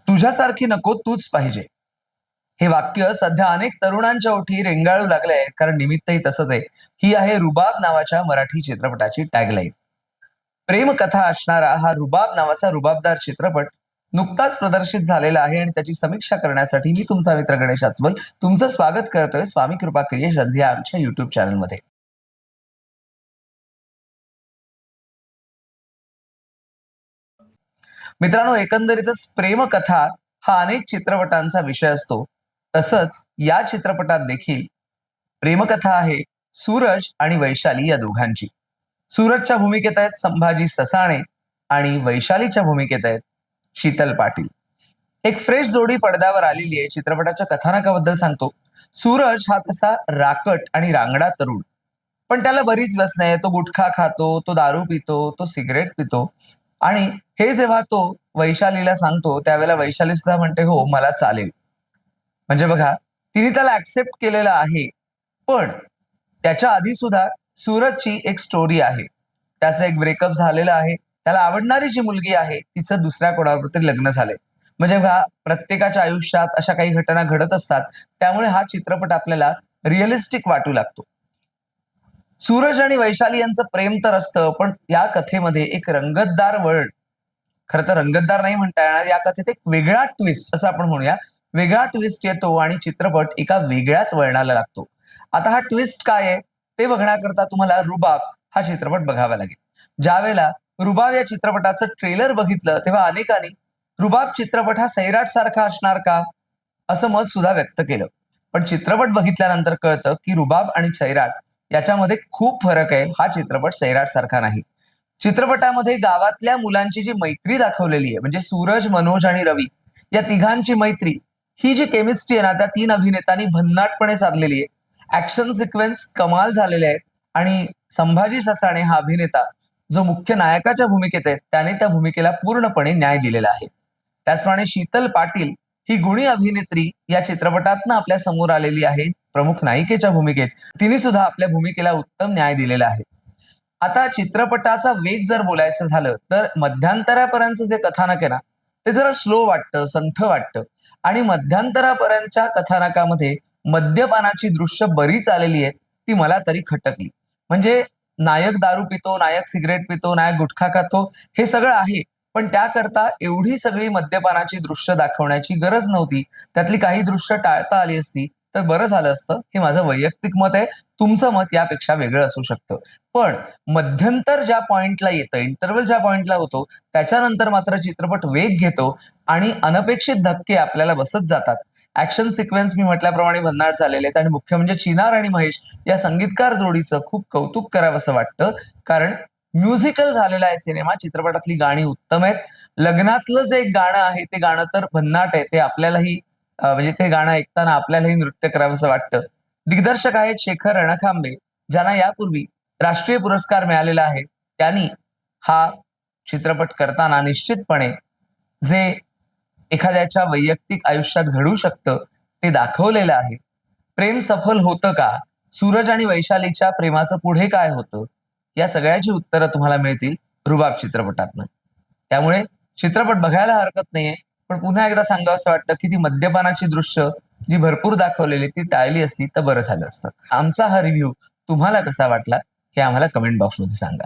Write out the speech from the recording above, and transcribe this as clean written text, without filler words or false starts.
तुझ्यासारखी नको तूच पाहिजे. हे वाक्य सध्या अनेक तरुणांच्या ओठी रेंगाळू लागलंय, कारण निमित्तही तसंच आहे. ही आहे रुबाब नावाच्या मराठी चित्रपटाची टॅगलाईन. प्रेमकथा असणारा हा रुबाब नावाचा रुबाबदार चित्रपट नुकताच प्रदर्शित झालेला आहे आणि त्याची समीक्षा करण्यासाठी मी तुमचा मित्र गणेश आचबल तुमचं स्वागत करतोय स्वामी कृपा क्रिएशन्स या आमच्या युट्यूब चॅनलमध्ये. मित्रांनो, एकंदरीतच प्रेमकथा हा अनेक चित्रपटांचा विषय असतो. तसंच या चित्रपटात देखील प्रेमकथा आहे सूरज आणि वैशाली या दोघांची. सूरजच्या भूमिकेत आहेत संभाजी ससाणे आणि वैशालीच्या भूमिकेत आहेत शीतल पाटील. एक फ्रेश जोडी पडद्यावर आलेली आहे. चित्रपटाच्या कथानकाबद्दल सांगतो. सूरज हा तसा राकट आणि रांगडा तरुण, पण त्याला बरीच व्यसनं आहे. तो गुटखा खातो, तो दारू पितो, तो सिगरेट पितो आणि हे जेव्हा तो वैशालीला सांगतो त्यावेळेला वैशाली सुद्धा म्हणते, हो मला चालेल. म्हणजे बघा, तिने त्याला ऍक्सेप्ट केलेलं आहे. पण त्याच्या आधी सुद्धा सूरजची एक स्टोरी आहे. त्याचं एक ब्रेकअप झालेलं आहे. त्याला आवडणारी जी मुलगी आहे तिचं दुसऱ्या कोणाबरोबर तरी लग्न झालंय. म्हणजे बघा, प्रत्येकाच्या आयुष्यात अशा काही घटना घडत असतात. त्यामुळे हा चित्रपट आपल्याला रिअलिस्टिक वाटू लागतो. सूरज आणि वैशाली यांचं प्रेम तर असतं, पण या कथेमध्ये एक रंगतदार वळण, खरं तर रंगतदार नाही म्हणता येणार, या कथेत एक वेगळा ट्विस्ट असं आपण म्हणूया, वेगळा ट्विस्ट येतो आणि चित्रपट एका वेगळ्याच वळणाला लागतो. आता हा ट्विस्ट काय आहे ते बघण्याकरता तुम्हाला रुबाब हा चित्रपट बघावा लागेल. ज्या वेळेला रुबाब या चित्रपटाचं ट्रेलर बघितलं तेव्हा अनेकांनी रुबाब चित्रपट हा सैराट सारखा असणार का असं मत सुद्धा व्यक्त केलं. पण चित्रपट बघितल्यानंतर कळतं की रुबाब आणि सैराट याच्यामध्ये खूप फरक आहे. हा चित्रपट सैराट सारखा नाही. चित्रपटामध्ये गावातल्या मुलांची जी मैत्री दाखवलेली आहे, म्हणजे सूरज, मनोज आणि रवी या तिघांची मैत्री, ही जी केमिस्ट्री आहे ना, त्या तीन अभिनेत्यांनी भन्नाटपणे साधलेली आहे. ऍक्शन सिक्वेन्स कमाल झालेले आहेत आणि संभाजी ससाणे हा अभिनेता जो मुख्य नायकाच्या भूमिकेत आहे त्याने त्या भूमिकेला पूर्णपणे न्याय दिलेला आहे. त्याचप्रमाणे शीतल पाटील ही गुणी अभिनेत्री या चित्रपटातनं आपल्या समोर आलेली आहे प्रमुख नायिकेच्या भूमिकेत. तिने सुद्धा आपल्या भूमिकेला उत्तम न्याय दिलेला आहे. आता चित्रपटाचा वेग जर बोलायचं झालं तर मध्यंतरापर्यंतचं जे कथानक आहे ना, ते जरा स्लो वाटतं, संथ वाटतं आणि मध्यंतरापर्यंतच्या कथानकामध्ये मद्यपानाची दृश्य बरीच आलेली आहेत. ती मला तरी खटकली. म्हणजे नायक दारू पितो, नायक सिगरेट पितो, नायक गुटखा खातो, हे सगळं आहे. पण त्याकरता एवढी सगळी मद्यपानाची दृश्य दाखवण्याची गरज नव्हती. त्यातली काही दृश्य टाळता आली असती तर बरं झालं असतं. हे माझं वैयक्तिक मत आहे. तुमचं मत यापेक्षा वेगळं असू शकतं. पण मध्यंतर ज्या पॉइंटला येतं, इंटरव्हल ज्या पॉइंटला होतो, त्याच्यानंतर मात्र चित्रपट वेग घेतो आणि अनपेक्षित धक्के आपल्याला बसत जातात. ऍक्शन सिक्वेन्स मी म्हटल्याप्रमाणे भन्नाट झालेले आहेत आणि मुख्य म्हणजे चिनार आणि महेश या संगीतकार जोडीचं खूप कौतुक करावं असं वाटतं. कारण म्युझिकल झालेला आहे सिनेमा. चित्रपटातली गाणी उत्तम आहेत. लग्नातलं जे एक गाणं आहे ते गाणं तर भन्नाट आहे. ते आपल्यालाही म्हणजे ते गाणं ऐकताना आपल्यालाही नृत्य करावंसं वाटतं. दिग्दर्शक आहेत शेखर रणखांबे, ज्यांना यापूर्वी राष्ट्रीय पुरस्कार मिळालेला आहे. त्यांनी हा चित्रपट करताना निश्चितपणे जे एखाद्याच्या वैयक्तिक आयुष्यात घडू शकतं ते दाखवलेलं आहे. प्रेम सफल होतं का? सूरज आणि वैशालीच्या प्रेमाचं पुढे काय होतं? या सगळ्याची उत्तरं तुम्हाला मिळतील रुबाब चित्रपटातनं. त्यामुळे चित्रपट बघायला हरकत नाहीये. पण पुन्हा एकदा सांगावं असं वाटतं की ती मद्यपानाची दृश्य जी भरपूर दाखवलेली ती टाळली असती तर बरं झालं असतं. आमचा हा रिव्ह्यू तुम्हाला कसा वाटला हे आम्हाला कमेंट बॉक्समध्ये सांगा.